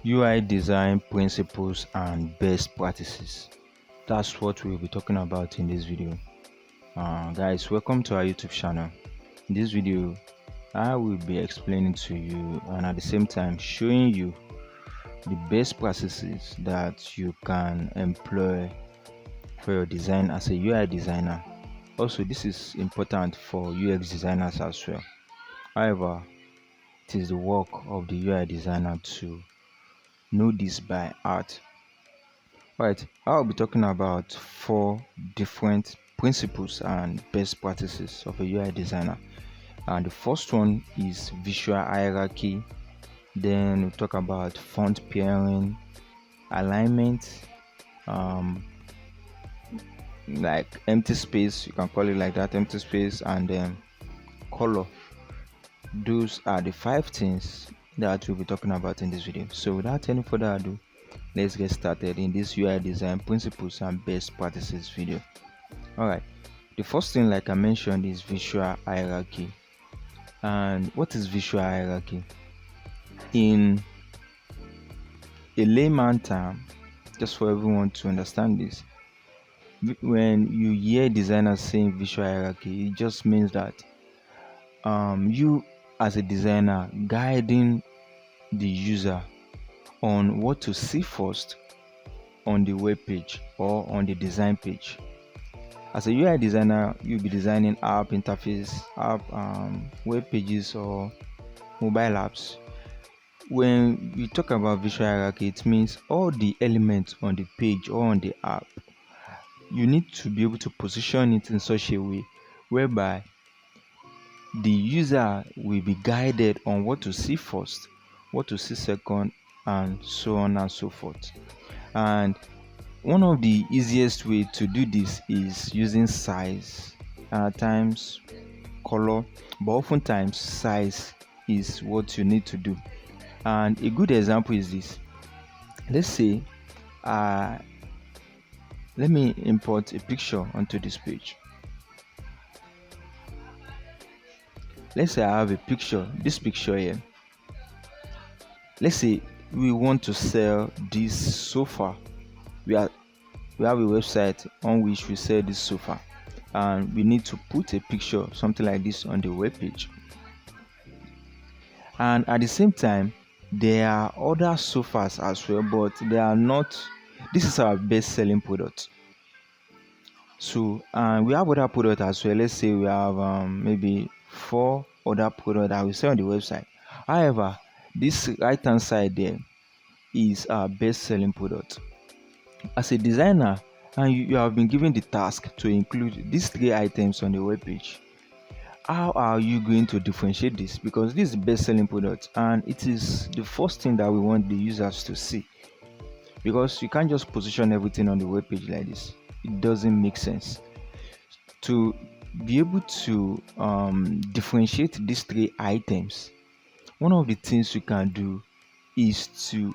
UI design principles and best practices. That's what we'll be talking about in this video. Guys, welcome to our YouTube channel. In this video, I will be explaining to you and at the same time showing you the best practices that you can employ for your design as a UI designer. Also, this is important for UX designers as well. However, it is the work of the UI designer to know this by heart. Right, I'll be talking about 4 different principles and best practices of a UI designer. And the first one is visual hierarchy. Then we'll talk about font pairing, alignment, like empty space, you can call it like that, empty space, and then color. Those are the 5 things that we'll be talking about in this video. So without any further ado, let's get started in this UI design principles and best practices video. Alright, the first thing, like I mentioned, is visual hierarchy. And what is visual hierarchy? In a layman term, just for everyone to understand this, when you hear designers saying visual hierarchy, it just means that you as a designer guiding the user on what to see first on the web page or on the design page. As a UI designer, you'll be designing app interface, app web pages or mobile apps. When we talk about visual hierarchy, it means all the elements on the page or on the app, you need to be able to position it in such a way whereby the user will be guided on what to see first, what to see second, and so on and so forth. And one of the easiest way to do this is using size, and at times color, but oftentimes size is what you need to do. And a good example is this. Let's say let me import a picture onto this page. Let's say I have a picture, this picture here. Let's say we want to sell this sofa. We have a website on which we sell this sofa, and we need to put a picture, something like this, on the web page. And at the same time, there are other sofas as well, but they are not, this is our best selling product. So we have other products as well. Let's say we have maybe 4 other products that we sell on the website. However, this right hand side there is our best selling product. As a designer, and you have been given the task to include these 3 items on the web page, how are you going to differentiate this? Because this is the best selling product and it is the first thing that we want the users to see. Because you can't just position everything on the web page like this. It doesn't make sense. To be able to differentiate these 3 items, one of the things you can do is to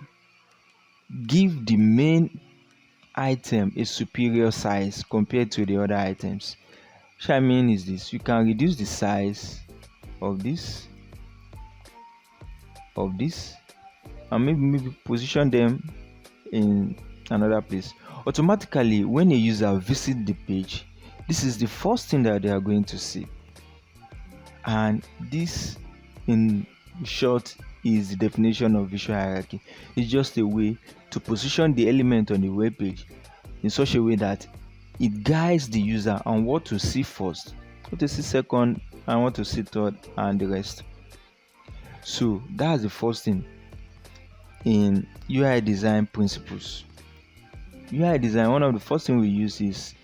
give the main item a superior size compared to the other items. What I mean is this: you can reduce the size of this, and maybe position them in another place. Automatically, when a user visits the page, this is the first thing that they are going to see. And this, in short, is the definition of visual hierarchy. It's just a way to position the element on the web page in such a way that it guides the user on what to see first, what to see second, and what to see third, and the rest. So that's the first thing in UI design principles. UI design, one of the first things we use is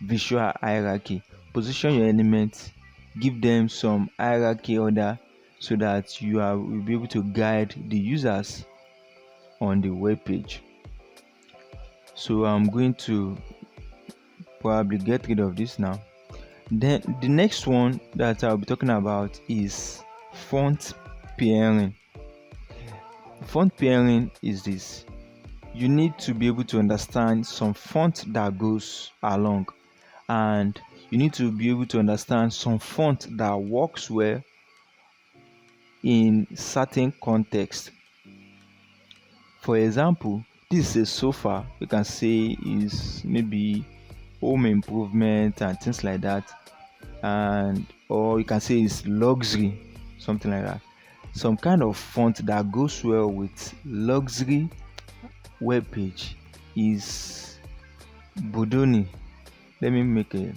visual hierarchy. Position your elements, give them some hierarchy order so that you will be able to guide the users on the web page. So I'm going to probably get rid of this now. Then the next one that I'll be talking about is font pairing. Font pairing is this: you need to be able to understand some font that goes along, and you need to be able to understand some font that works well in certain context. For example, this is a sofa. You can say is maybe home improvement and things like that, and or you can say it's luxury, something like that. Some kind of font that goes well with luxury web page is Budoni. Let me make a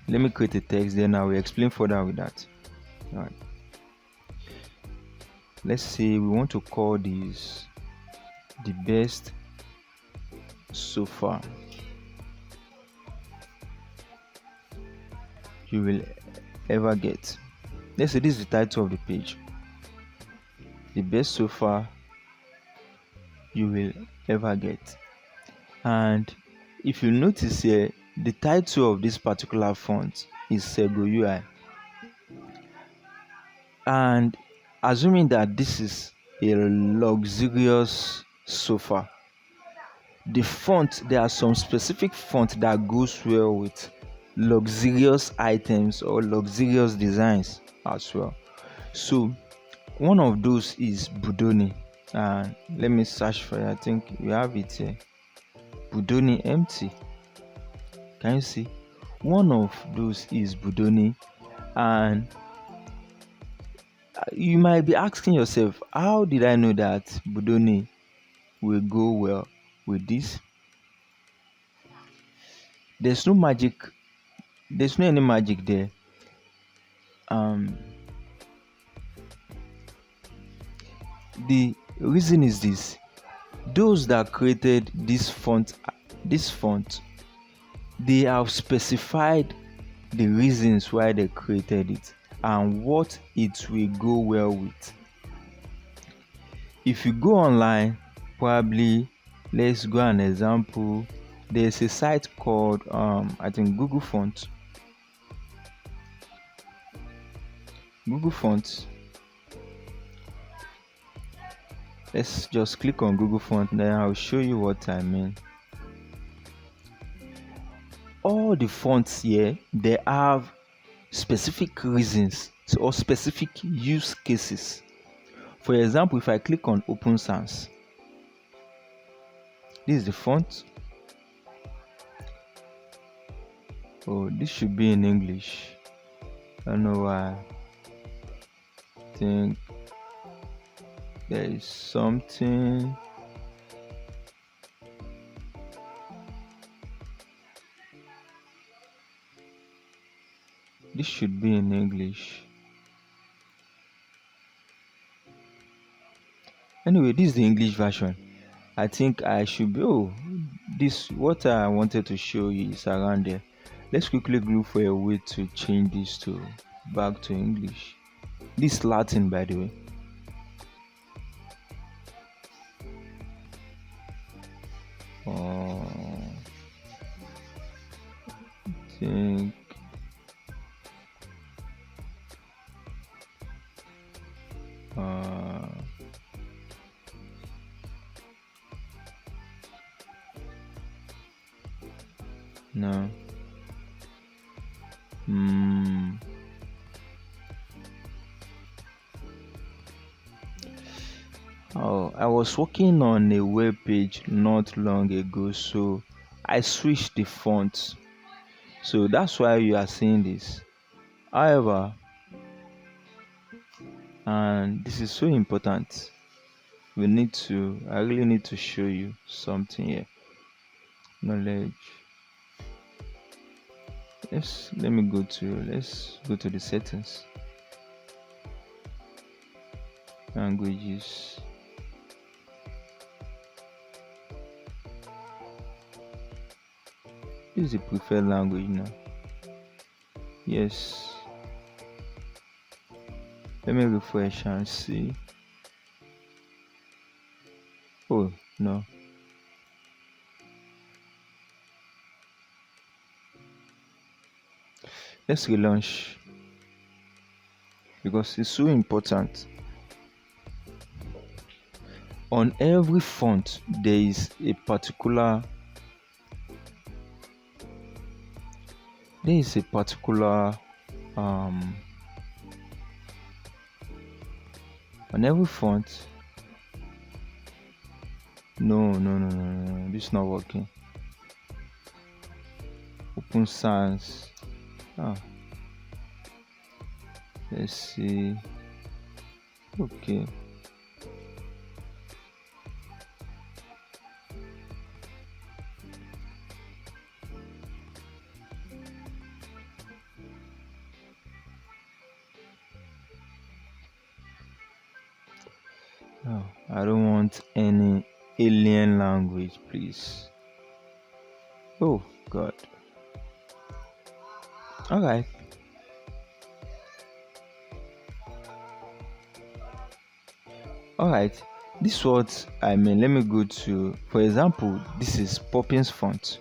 let me create a text, then I will explain further with that. All right. Let's say we want to call this the best sofa you will ever get. Let's say this is the title of the page. The best sofa you will ever get. And if you notice here, the title of this particular font is Sego UI. And assuming that this is a luxurious sofa, the font, there are some specific font that goes well with luxurious items or luxurious designs as well. So one of those is Budoni. And let me search for it. I think we have it here. Budoni empty. Can you see? One of those is Budoni, and you might be asking yourself, how did I know that Budoni will go well with this? There's no magic. There's no any magic there. The reason is this: those that created this font, they have specified the reasons why they created it and what it will go well with. If you go online, probably, let's go an example. There's a site called I think Google Fonts. Let's just click on Google Font, then I'll show you what I mean. All the fonts here, they have specific reasons or specific use cases. For example, if I click on Open Sans, this is the font. Oh, this should be in English. I don't know why. I think there is something. This should be in English. Anyway, this is the English version. I think I should be. Oh, this what I wanted to show you is around there. Let's quickly look for a way to change this to back to English. This is Latin, by the way. I think no. Oh, I was working on a web page not long ago, so I switched the font. So that's why you are seeing this. However, and this is so important, I really need to show you something here. Knowledge. Let's go to the settings. Languages. This is the preferred language now. Yes. Let me refresh and see. Oh, no. Let's relaunch because it's so important. On every font, there is a particular on every font No. This is not working. Open sans. Ah, let's see. Okay. Oh, I don't want any alien language, please. Oh God. All right. All right. This what I mean. Let me go to, for example, this is Poppins font.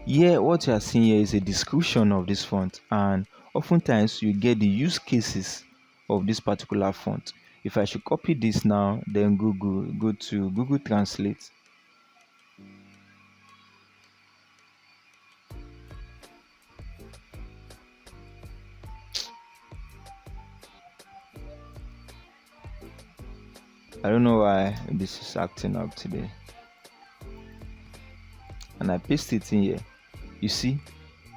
Here, what you are seeing here is a description of this font, and oftentimes you get the use cases of this particular font. If I should copy this now, then go to Google Translate. I don't know why this is acting up today. And I paste it in here. You see,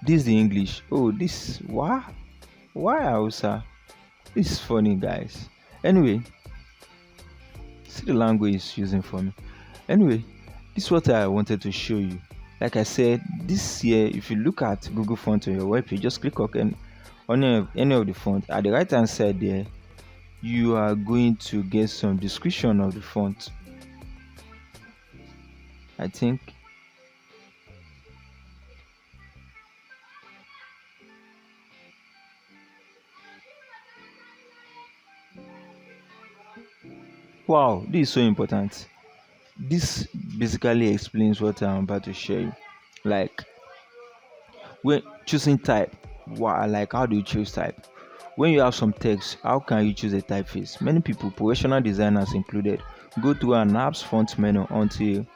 this is the English. Oh, this why Hausa? This is funny, guys. Anyway, see the language it's using for me. Anyway, this is what I wanted to show you. Like I said, this year, if you look at Google Font on your webpage, just click on any of the font. At the right hand side there, you are going to get some description of the font. I think wow, this is so important. This basically explains what I'm about to share you. Like when choosing type, like how do you choose type? When you have some text, how can you choose a typeface? Many people, professional designers included, go through an app's font menu until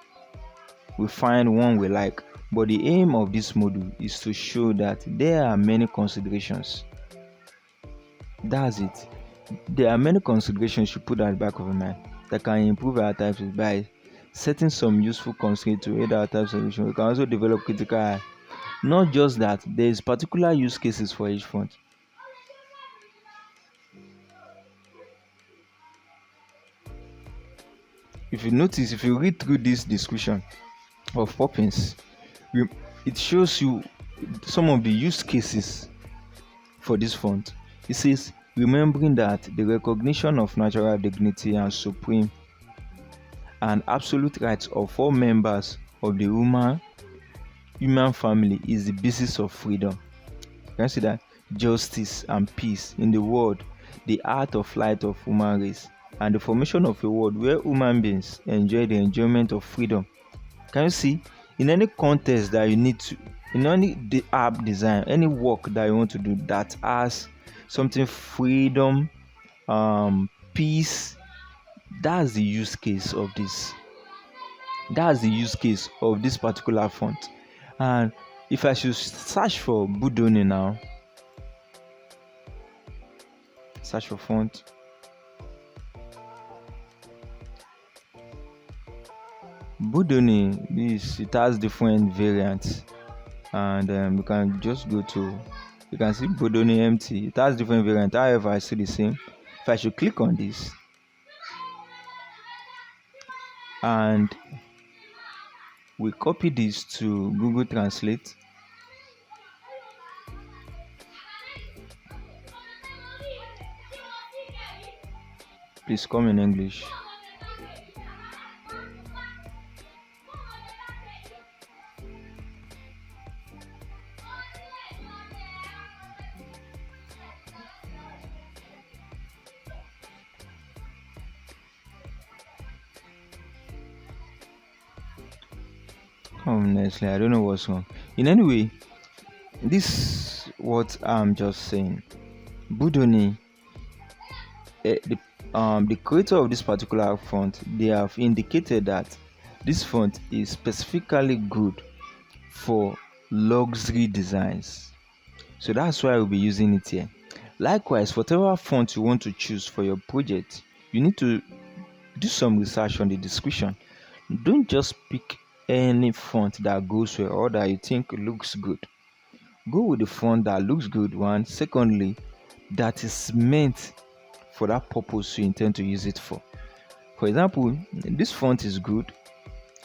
we find one we like. But the aim of this module is to show that there are many considerations. That's it. There are many considerations you put at the back of your mind that can improve our typeface by setting some useful constraints to aid our type solution. We can also develop critical eye. Not just that, there is particular use cases for each font. If you notice, if you read through this description of Poppins, it shows you some of the use cases for this font. It says, remembering that the recognition of natural dignity and supreme and absolute rights of all members of the human family is the basis of freedom. You can see that justice and peace in the world, the art of light of human race, and the formation of a world where human beings enjoy the enjoyment of freedom. Can you see? In any context that you need to, in any app design, any work that you want to do that has something freedom, peace, that's the use case of this. That's the use case of this particular font. And if I should search for Budoni now, search for font. Budoni, it has different variants, and you can just go to, you can see Budoni empty. It has different variants. However, I see the same. If I should click on this, and we copy this to Google Translate. Please come in English. Honestly, I don't know what's wrong. In any way, this what I'm just saying. Budoni, the creator of this particular font, they have indicated that this font is specifically good for luxury designs. So that's why we'll be using it here. Likewise, whatever font you want to choose for your project, you need to do some research on the description. don't just pick any font that goes well or that you think looks good. Go with the font that looks good, one. Secondly, that is meant for that purpose you intend to use it for. For example, this font is good,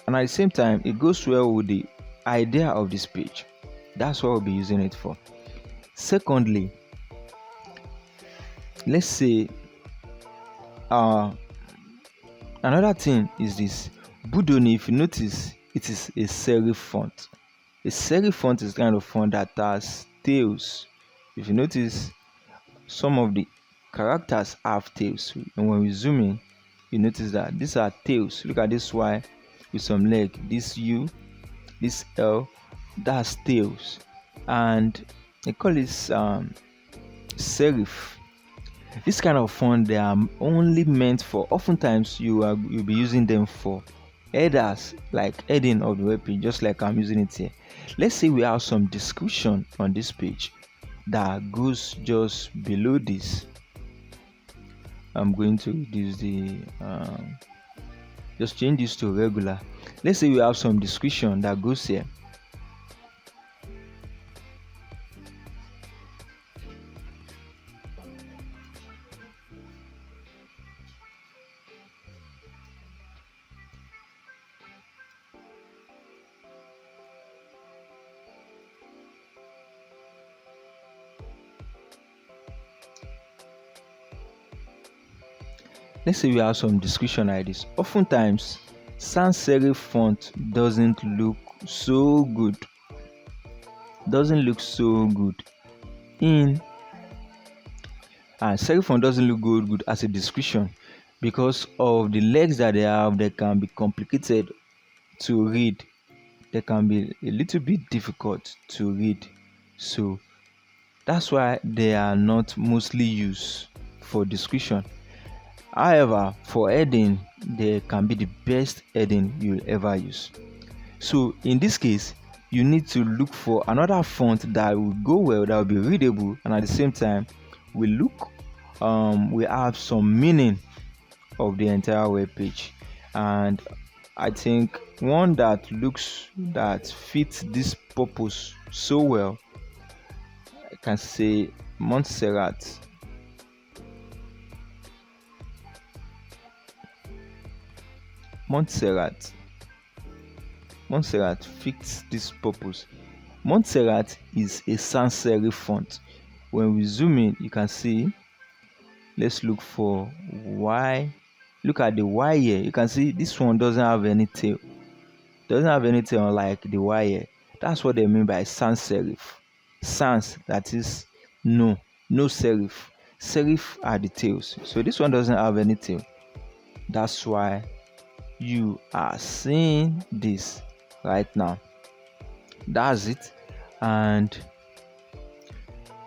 and at the same time it goes well with the idea of this page. That's what we'll be using it for. Secondly, let's say another thing is this Budoni. If you notice, it is a serif font. A serif font is kind of font that has tails. If you notice, some of the characters have tails, and when we zoom in, you notice that these are tails. Look at this Y with some leg, this U, this L, that's tails, and they call this serif. This kind of font, they are only meant for, oftentimes you'll be using them for headers, like heading of the web page, just like I'm using it here. Let's say we have some description on this page that goes just below this. I'm going to reduce the just change this to regular. Let's say we have some description that goes here. Let's say we have some description like this. Oftentimes, sans serif font doesn't look so good. In serif font doesn't look good as a description because of the legs that they have. They can be complicated to read. They can be a little bit difficult to read. So that's why they are not mostly used for description. However, for heading, they can be the best heading you'll ever use. So in this case, you need to look for another font that will go well, that will be readable, and at the same time we have some meaning of the entire web page. And I think one that fits this purpose so well, I can say Montserrat. Montserrat fits this purpose. Montserrat is a sans serif font. When we zoom in, you can see, let's look for Y. Look at the Y here. You can see this one doesn't have any tail. Like the Y here. That's what they mean by sans serif. Sans, that is no serif. Serif are the tails. So this one doesn't have any tail. That's why you are seeing this right now. That's it, and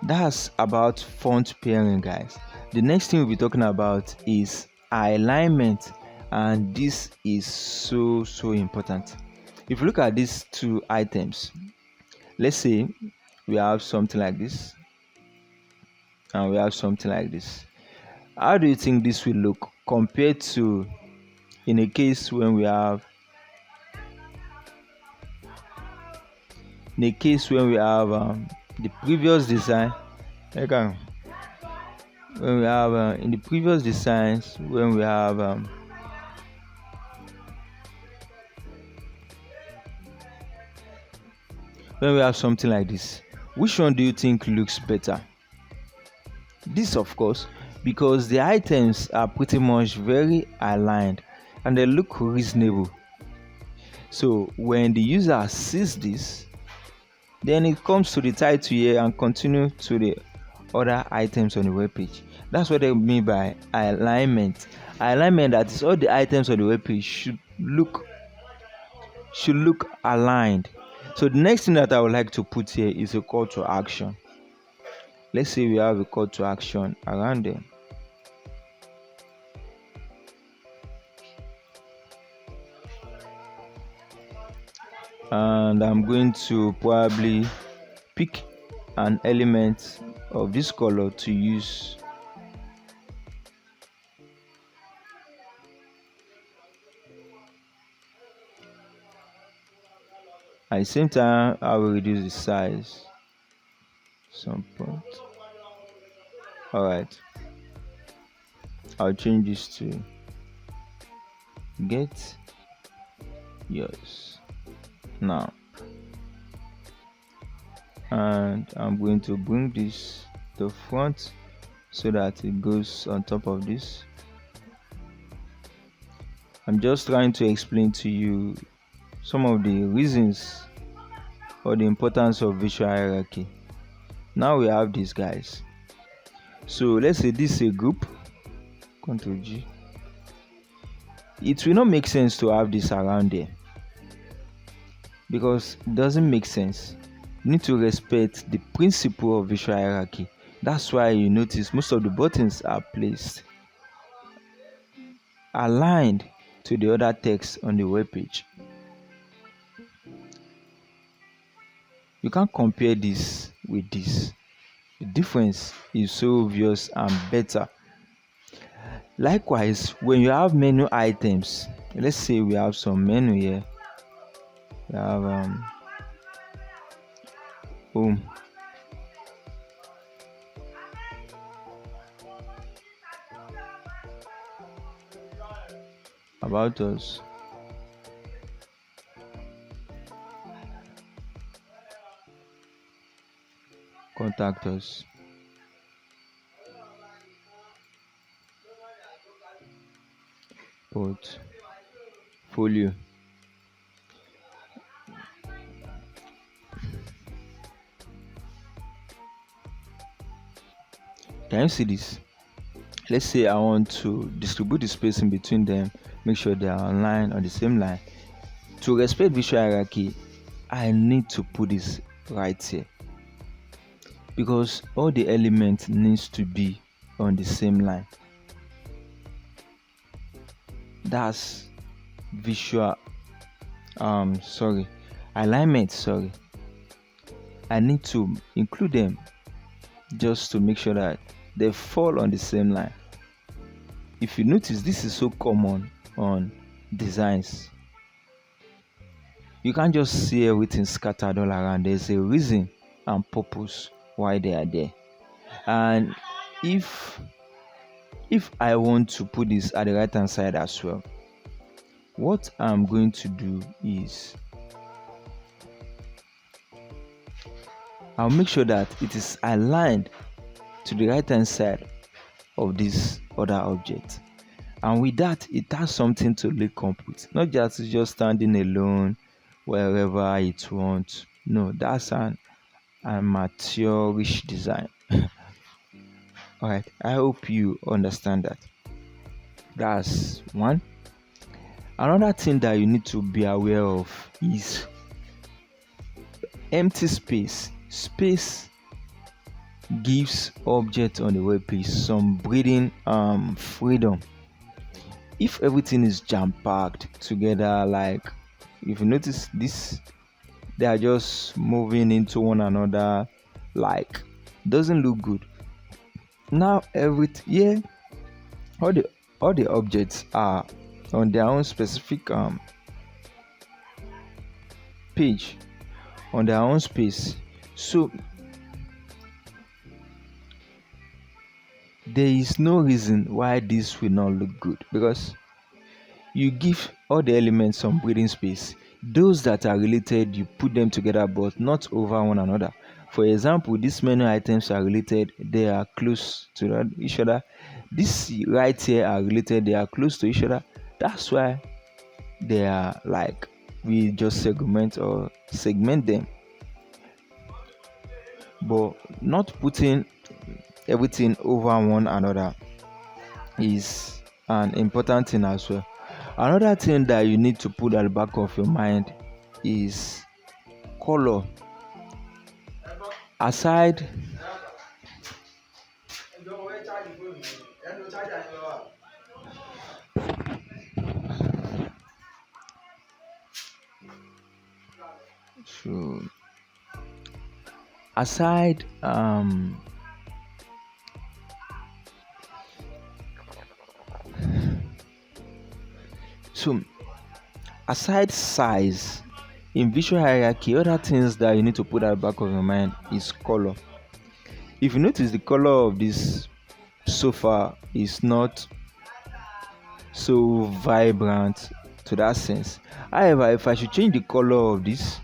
that's about font pairing, guys. The next thing we'll be talking about is alignment, and this is so important. If you look at these two items, let's say we have something like this and we have something like this. How do you think this will look compared to in a case when we have the previous design? Okay. When we have in the previous designs, when we have something like this, which one do you think looks better? This, of course, because the items are pretty much very aligned and they look reasonable. So when the user sees this, then it comes to the title here and continue to the other items on the web page. That's what they mean by alignment. Alignment, that is, all the items on the web page should look aligned. So the next thing that I would like to put here is a call to action. Let's say we have a call to action around them. And I'm going to probably pick an element of this color to use. At the same time, I will reduce the size. Some point. Alright. I'll change this to get yours now. And I'm going to bring this to front so that it goes on top of this. I'm just trying to explain to you some of the reasons or the importance of visual hierarchy. Now we have these guys. So let's say this is a group. Ctrl G. It will not make sense to have this around there because it doesn't make sense. You need to respect the principle of visual hierarchy. That's why you notice most of the buttons are placed aligned to the other text on the web page. You can't compare this with this. The difference is so obvious and better. Likewise, when you have menu items, let's say we have some menu here. We have home, about us, contact us, portfolio. Can you see this? Let's say I want to distribute the space in between them, make sure they are online on the same line. To respect visual hierarchy, I need to put this right here because all the elements needs to be on the same line. That's visual alignment. I need to include them just to make sure that they fall on the same line. If you notice, this is so common on designs. You can't just see everything scattered all around. There's a reason and purpose why they are there. And if I want to put this at the right hand side as well, what I'm going to do is I'll make sure that it is aligned to the right hand side of this other object, and with that it has something to look up with, not just standing alone wherever it wants. No, that's an amateurish design. All right, I hope you understand that. That's one. Another thing that you need to be aware of is empty space. Space gives object on the web page some breathing freedom. If everything is jam-packed together, like if you notice this, they are just moving into one another, like doesn't look good. Now all the objects are on their own specific page, on their own space. So there is no reason why this will not look good, because you give all the elements some breathing space. Those that are related, you put them together but not over one another. For example, these menu items are related, they are close to each other. This right here are related, they are close to each other. That's why they are like, we just segment them, but not putting everything over one another is an important thing as well. Another thing that you need to put at the back of your mind is color. Aside so aside aside size, in visual hierarchy, other things that you need to put at the back of your mind is color. If you notice, the color of this sofa is not so vibrant to that sense. However, if I should change the color of this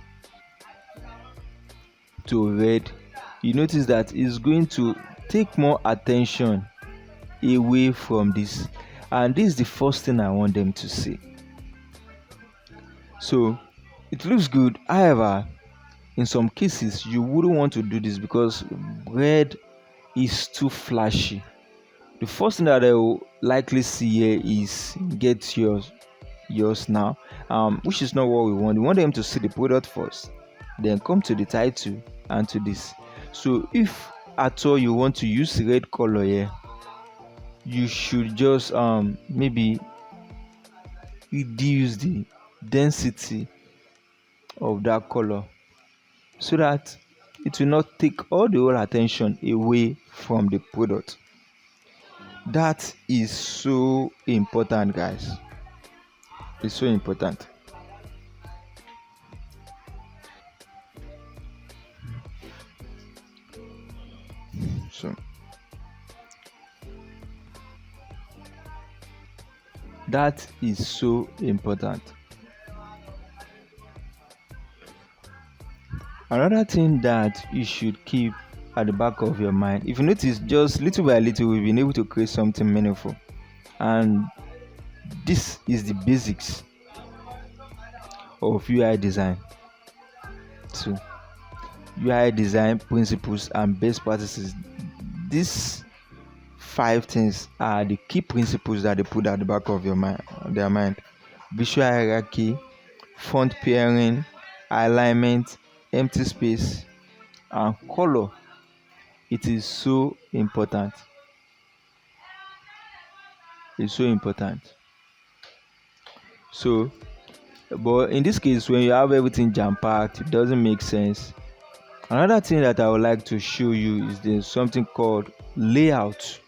to red, you notice that it's going to take more attention away from this, and this is the first thing I want them to see. So it looks good. However, in some cases you wouldn't want to do this because red is too flashy. The first thing that they will likely see here is get yours now, which is not what we want. We want them to see the product first, then come to the title and to this. So if at all you want to use red color here, you should just maybe reduce the density of that color so that it will not take all the whole attention away from the product. That is so important, guys. It's so important. So that is so important. Another thing that you should keep at the back of your mind, if you notice, just little by little we've been able to create something meaningful, and this is the basics of UI design. So UI design principles and best practices, these 5 things are the key principles that they put at the back of their mind. Visual hierarchy, font pairing, alignment, empty space, and color. It is so important. It's so important. So, but in this case, when you have everything jam-packed, it doesn't make sense. Another thing that I would like to show you is there's something called layout.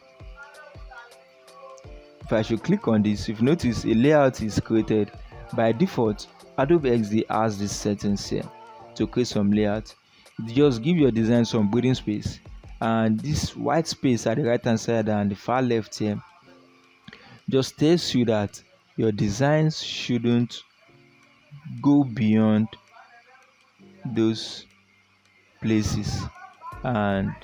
If I should click on this, if you notice, a layout is created by default. Adobe XD has this settings here to create some layout. Just give your design some breathing space, and this white space at the right hand side and the far left here just tells you that your designs shouldn't go beyond those places. And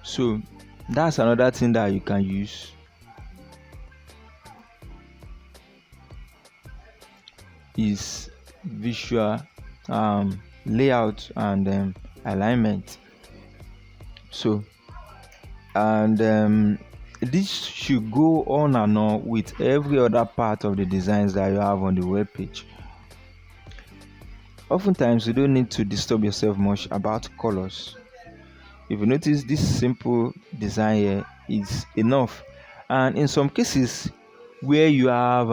so that's another thing that you can use, is visual layout and alignment. So and this should go on and on with every other part of the designs that you have on the web page. Oftentimes you don't need to disturb yourself much about colors. If you notice, this simple design here is enough. And in some cases where you have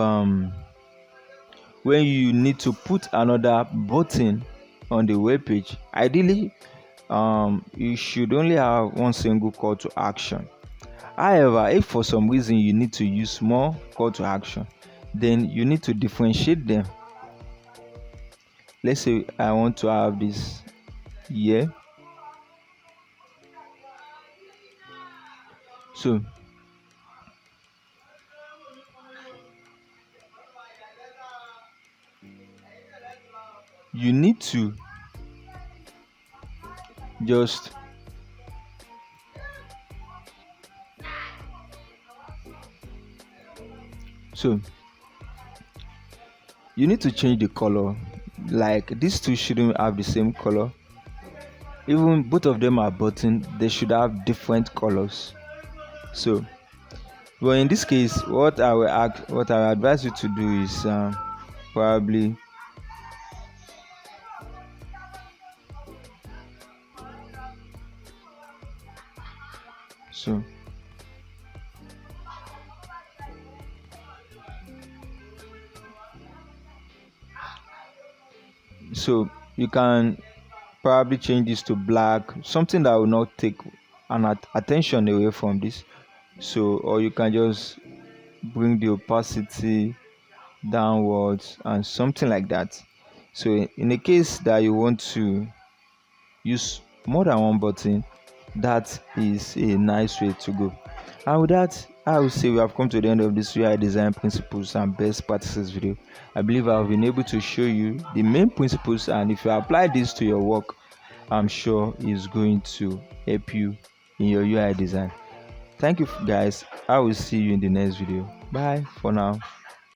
when you need to put another button on the web page, ideally you should only have one single call to action. However, if for some reason you need to use more call to action, then you need to differentiate them. Let's say I want to have this here. So you need to just you need to change the color. Like, these two shouldn't have the same color. Even both of them are button, they should have different colors. So but in this case, what I will advise you to do is probably so you can probably change this to black, something that will not take attention away from this. So, or you can just bring the opacity downwards and something like that. So in a case that you want to use more than one button, that is a nice way to go. And with that, I will say we have come to the end of this UI design principles and best practices video. I believe I've been able to show you the main principles, and if you apply this to your work, I'm sure it's going to help you in your UI design. Thank you guys. I will see you in the next video. Bye for now.